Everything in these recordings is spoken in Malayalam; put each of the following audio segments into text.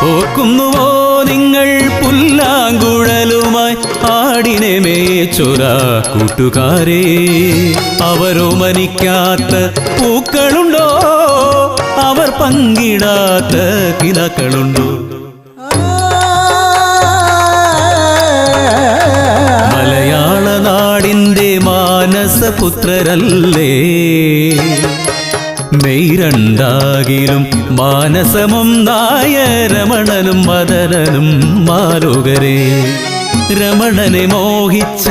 ഓർക്കുന്നുവോ നിങ്ങൾ പുല്ലാങ്കുഴലുമായി ആടിനെ മേച്ചൊര കൂട്ടുകാരെ? അവരോമനിക്കാത്ത പൂക്കളുണ്ടോ? അവർ പങ്കിടാത്ത കിനാക്കളുണ്ടോ? മലയാള നാടിൻ്റെ മാനസപുത്രരല്ലേ മെയ്രണ്ടാകിലും മാനസമൊന്നായ രമണനും മദനനും മാലോകരെ. രമണനെ മോഹിച്ച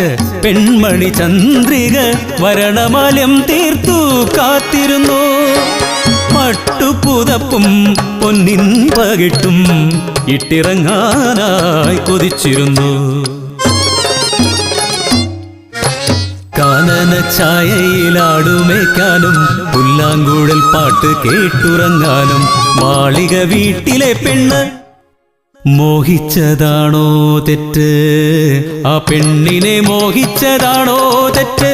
പെൺമണി ചന്ദ്രിക വരണമാല്യം തീർത്തു കാത്തിരുന്നു. പട്ടുപുതപ്പും പൊന്നിൻ പകിട്ടും ഇട്ടിറങ്ങാനായി കൊതിച്ചിരുന്നു. കാനന ഛായയിലാടുമേക്കാനും പുല്ലാങ്കുഴൽ പാട്ട് കേട്ടുറങ്ങാനും മാളിക വീട്ടിലെ പെണ്ണ് മോഹിച്ചതാണോ തെറ്റ്? ആ പെണ്ണിനെ മോഹിച്ചതാണോ തെറ്റ്?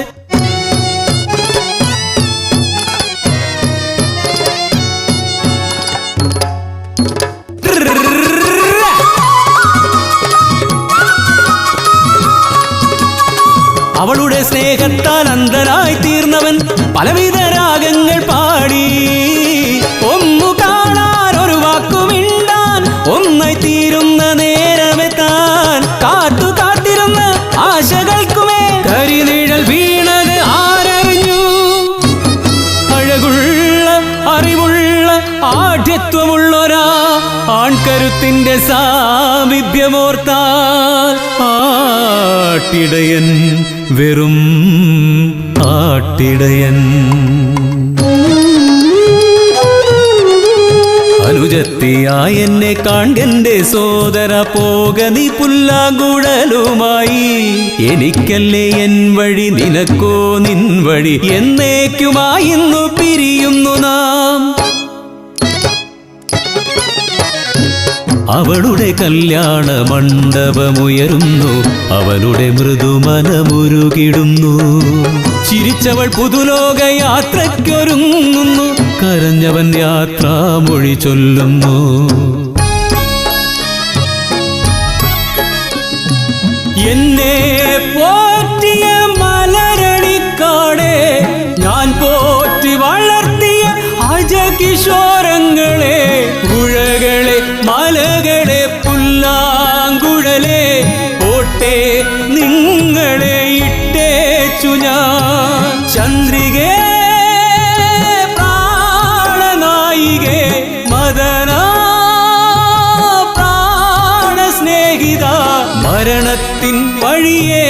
അവളുടെ സ്നേഹത്താൽ അന്ധനായി തീർന്നവൻ പലവിധ രാഗങ്ങൾ പാടി. ഒന്നു കാണാൻ ഒരു വാക്കുമിണ്ടാൻ ഒന്നായി തീരുന്ന നേരമെത്താൻ കാത്തിരുന്ന ആശകൾക്കുമേ കരിനിഴൽ വീണത് ആരറിഞ്ഞു? അഴകുള്ള അറിവുള്ള ആഢ്യത്വമുള്ളൊരാ ആൺകരുത്തിന്റെ സാമീപ്യമോർത്താൽ ആട്ടിടയൻ വെറും ആട്ടിടയൻ. അനുജത്തിയായ എന്നെ കാൺകെന്റെ സോദര പോക നീ പുല്ലാങ്കുഴലുമായി. എനിക്കല്ലേ എൻ വഴി നിനക്കോ നിൻ വഴി എന്നേക്കുമായി ഇന്നു പിരിയുന്നു നാം. അവളുടെ കല്യാണ മണ്ഡപമുയരുന്നു, അവളുടെ മൃദുമനമുരുകിടുന്നു. ചിരിച്ചവൾ പുതുലോക യാത്രയ്ക്കൊരുങ്ങുന്നു, കരഞ്ഞവൻ യാത്രാമൊഴി ചൊല്ലുന്നു. എന്നെ പോറ്റിയ മലരണിക്കാടേ, ഞാൻ പോറ്റി വളർത്തിയ അജകിശോരങ്ങളെ, പുഴകളെ മലകളെ പുല്ലാങ്കുഴലേ, പോട്ടെ നിങ്ങളെ ഇട്ടേച്ചു ഞാൻ. ചന്ദ്രികേ പ്രാണനായികേ മദന പ്രാണസ്നേഹിത, മരണത്തിൻ വഴിയേ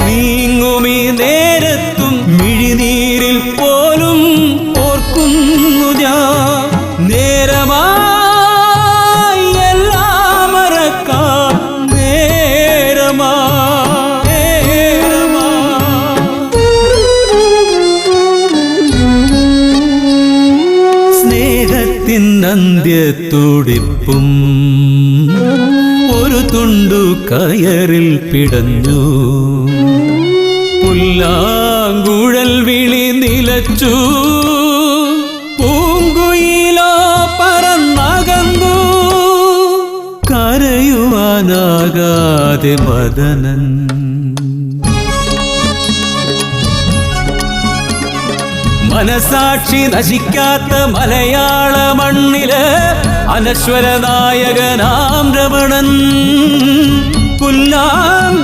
നീങ്ങുമീ നേരത്തും മിഴിനീരിൽ പോലും ഓർക്കുന്നു ഞാൻ. നേരമായി എല്ലാം മറക്കാം, സ്നേഹത്തിൻ അന്ത്യത്തുടിപ്പും ഒരു തുണ്ടു കയറിൽ പിടഞ്ഞു. പുല്ലാങ്കുഴൽ വിളി നിലച്ചു, പൂങ്കുയിലോ പറന്നകന്നു. കരയുവാനാകാതെ മദനൻ മനസാക്ഷി നശിക്കാത്ത മലയാള മണ്ണില് അനശ്വര നായകനാം രമണൻ പുല്ലാങ്കുഴലുമായി